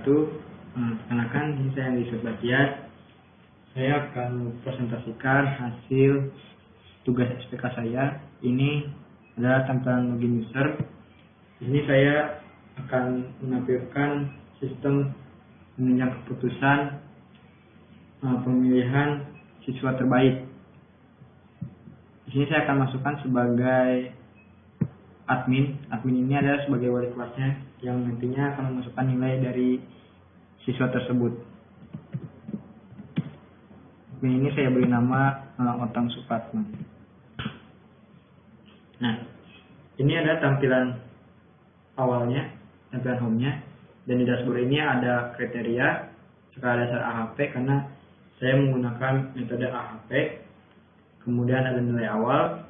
wabarakatuh. Perkenalkan, ini saya Andi Subatiat. Saya akan presentasikan hasil tugas SPK saya. Ini adalah tampilan login user. Ini saya akan menampilkan sistem penunjang keputusan pemilihan siswa terbaik. Di sini saya akan masukkan sebagai admin. Admin ini adalah sebagai wali kelasnya yang nantinya akan memasukkan nilai dari siswa tersebut. Admin ini saya beri nama Otang Supatman. Nah, ini ada tampilan awalnya, tampilan home-nya, dan di dashboard ini ada kriteria skala dasar AHP karena saya menggunakan metode AHP. Kemudian ada nilai awal,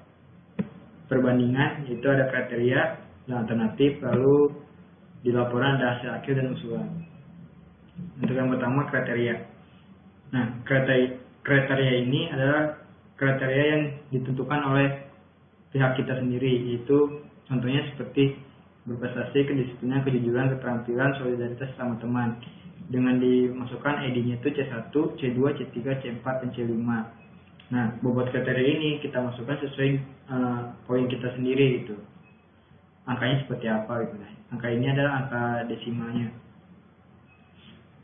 perbandingan, yaitu ada kriteria dan alternatif, lalu di laporan ada hasil akhir dan usulan. Untuk yang pertama, kriteria. Nah, kriteria ini adalah kriteria yang ditentukan oleh pihak kita sendiri, yaitu contohnya seperti berprestasi, kedisiplinan, kejujuran, keterampilan, solidaritas sama teman. Dengan dimasukkan ID-nya itu C1, C2, C3, C4, dan C5. Nah, bobot kriteria ini kita masukkan sesuai poin kita sendiri gitu. Angkanya seperti apa gitu. Nah, angka ini adalah angka desimalnya.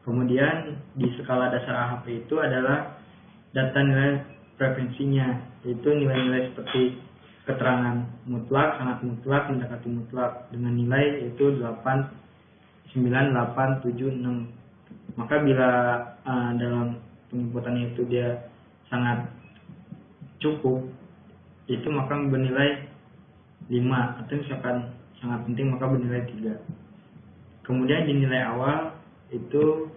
Kemudian di skala dasar AHP itu adalah data nilai preferensinya, yaitu nilai-nilai seperti keterangan mutlak, sangat mutlak, mendekati mutlak dengan nilai yaitu 8, 9, 8, 7, 6. Maka bila dalam penginputannya itu dia sangat cukup, itu maka bernilai 5, atau misalkan sangat penting maka bernilai 3. Kemudian di nilai awal itu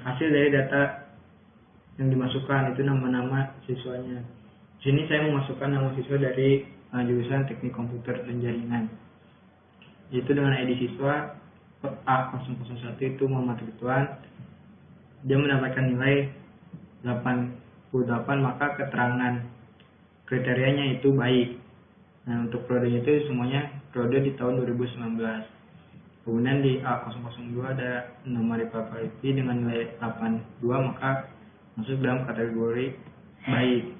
hasil dari data yang dimasukkan, itu nama-nama siswanya. Di sini saya memasukkan nama siswa dari jurusan Teknik Komputer dan Jaringan, yaitu dengan ID siswa A001 itu Muhammad Ridwan. Dia mendapatkan nilai 88, maka keterangan kriterianya itu baik. Nah, untuk periodenya itu semuanya periode di tahun 2019. Kemudian di A002 ada nama Rifa Farifi dengan nilai 82, maka masuk dalam kategori baik.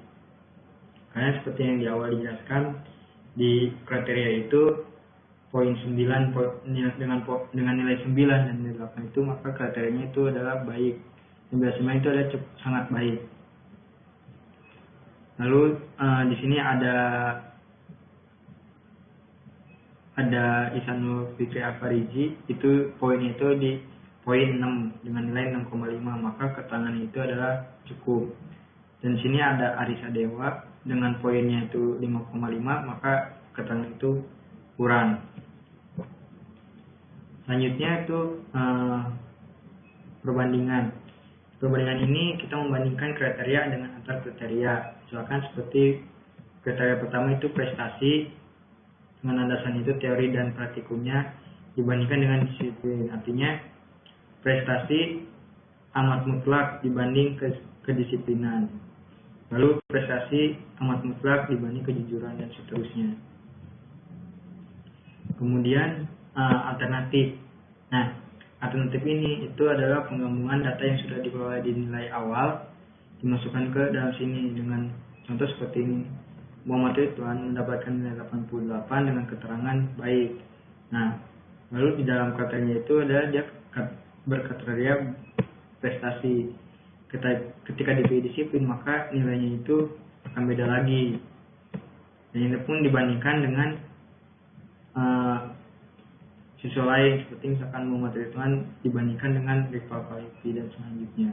Karena seperti yang di awal dijelaskan, di kriteria itu poin 9 dengan nilai 9 dan nilai 8 itu, maka kriterianya itu adalah baik. Dan biasanya itu adalah sangat baik. Lalu di sini ada Ihsanul Fikri Afarizi, itu poinnya itu di poin 6 dengan nilai 6,5, maka keterangan itu adalah cukup. Dan di sini ada Arisa Dewa dengan poinnya itu 5,5, maka keterangan itu kurang. Selanjutnya itu perbandingan. Perbandingan ini kita membandingkan kriteria dengan antar kriteria. Misalkan seperti kriteria pertama itu prestasi, dengan landasan itu teori dan praktikumnya dibandingkan dengan disiplin. Artinya prestasi amat mutlak dibanding kedisiplinan. Lalu prestasi amat mutlak dibanding kejujuran dan seterusnya. Kemudian alternatif. Nah, alternatif ini itu adalah penggabungan data yang sudah dikelola di nilai awal dimasukkan ke dalam sini dengan contoh seperti ini. Muhammad Ridwan mendapatkan nilai 88 dengan keterangan baik. Nah, lalu di dalam kriterianya itu ada dia berkriteria prestasi. Ketika dipilih disiplin, maka nilainya itu akan beda lagi. Dan ini pun dibandingkan dengan siswa lain, seperti misalkan Muhammad Ridwan dibandingkan dengan Rifa Farifi dan selanjutnya.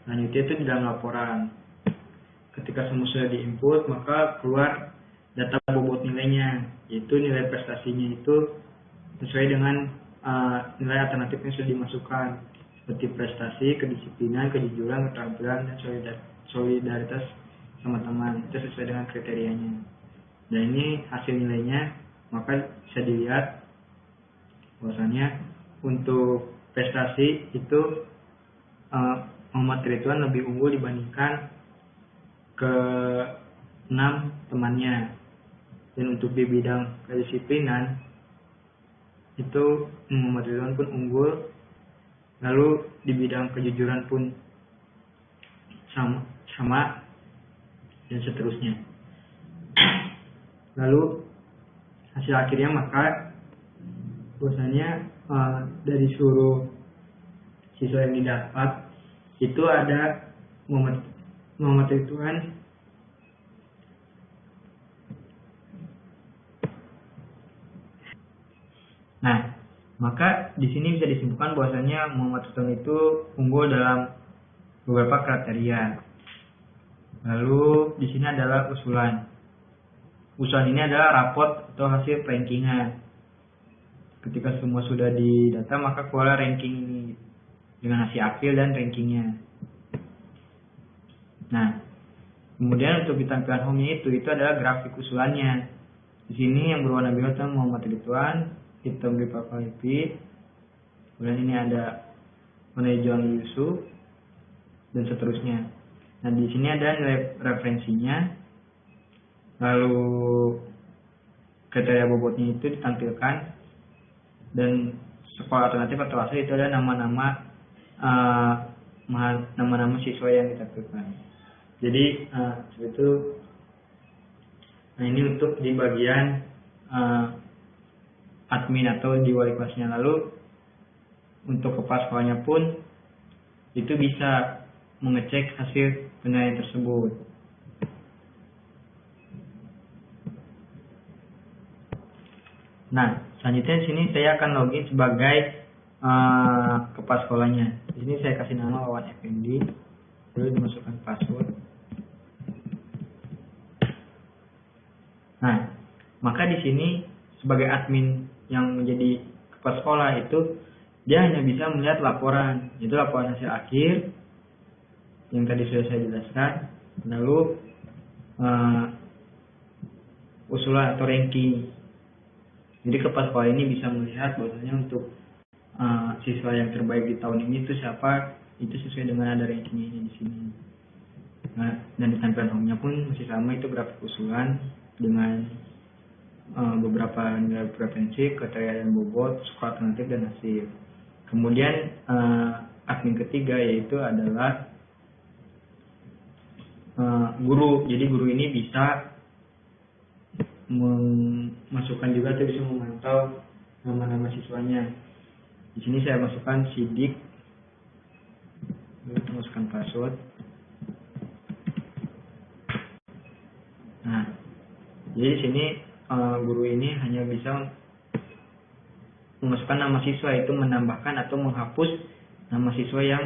Selanjutnya itu di dalam laporan. Ketika semua sudah diinput, maka keluar data bobot nilainya, yaitu nilai prestasinya itu sesuai dengan nilai alternatif yang sudah dimasukkan, seperti prestasi, kedisiplinan, kejujuran, keterampilan, dan solidaritas sama teman. Itu sesuai dengan kriterianya. Dan ini hasil nilainya, maka bisa dilihat bahwasanya untuk prestasi itu Muhammad Ridwan lebih unggul dibandingkan ke 6 temannya. Dan untuk di bidang kedisiplinan itu Muhammad Ridwan pun unggul, lalu di bidang kejujuran pun sama dan seterusnya. Lalu hasil akhirnya maka bahwasanya dari seluruh siswa yang didapat itu ada Muhammad Ridwan Nah, maka di sini bisa disimpulkan bahwasanya Muhammad Ridwan itu unggul dalam beberapa kriteria. Lalu di sini adalah usulan. Usulan ini adalah raport atau hasil rankingan. Ketika semua sudah didata, maka keluar ranking ini dengan hasil akhir dan rankingnya. Nah, kemudian untuk di tampilan home-nya itu adalah grafik usulannya. Di sini yang berwarna biru adalah Muhammad Ridwan, hitam di Papalipi. Kemudian ini ada warna hijau Yusuf dan seterusnya. Nah, di sini ada nilai referensinya. Lalu kriteria bobotnya itu ditampilkan, dan sekolah alternatif atau asal itu ada nama-nama siswa yang ditampilkan. Jadi seperti itu. Nah, ini untuk di bagian admin atau di wali kelasnya. Lalu untuk kepala sekolahnya pun itu bisa mengecek hasil penilaian tersebut. Nah, selanjutnya di sini saya akan login sebagai kepala sekolahnya. Di sini saya kasih nama Wawan Effendi, lalu dimasukkan password. Nah, maka di sini sebagai admin yang menjadi kepala sekolah itu dia hanya bisa melihat laporan, yaitu laporan hasil akhir yang tadi sudah saya jelaskan, lalu usulan atau ranking. Jadi kepala sekolah ini bisa melihat bahwasanya untuk siswa yang terbaik di tahun ini itu siapa, itu sesuai dengan ada rankingnya ini di sini. Nah, dan di tampilan home-nya pun masih sama, itu grafik usulan dengan beberapa nilai preferensi, kriteria dan bobot, skor alternatif dan hasil. Kemudian admin ketiga yaitu adalah guru. Jadi guru ini bisa memasukkan juga atau bisa memantau nama-nama siswanya. Di sini saya masukkan sidik, masukkan password. Nah, jadi di sini guru ini hanya bisa memasukkan nama siswa, itu menambahkan atau menghapus nama siswa yang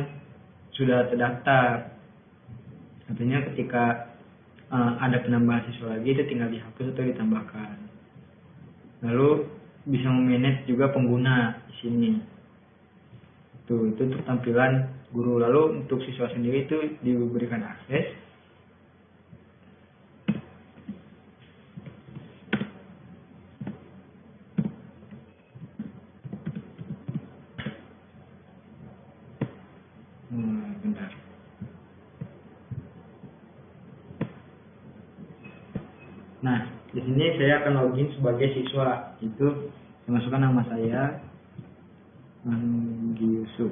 sudah terdaftar. Artinya ketika ada penambahan siswa lagi, itu tinggal dihapus atau ditambahkan. Lalu bisa memanage juga pengguna di sini. Itu untuk tampilan guru. Lalu untuk siswa sendiri itu diberikan akses. Bentar. Nah, di sini saya akan login sebagai siswa. Itu saya masukkan nama saya, Anggi Yusuf.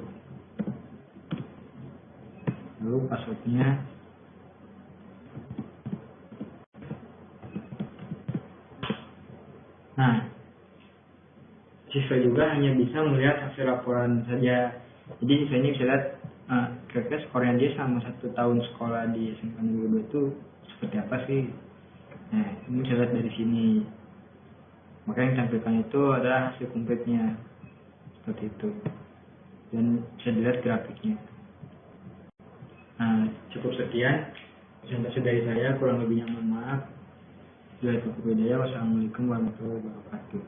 Lalu passwordnya. Nah, siswa juga hanya bisa melihat hasil laporan saja. Jadi siswanya bisa lihat kira-kira skornya dia sama 1 tahun sekolah di SMK Negeri 2 itu seperti apa sih. Nah, ini bisa lihat dari sini. Maka yang ditampilkan itu adalah hasil kompletnya seperti itu, dan bisa dilihat grafiknya. Nah, cukup sekian presentasi dari saya, kurang lebihnya mohon maaf. Wassalamualaikum warahmatullahi wabarakatuh.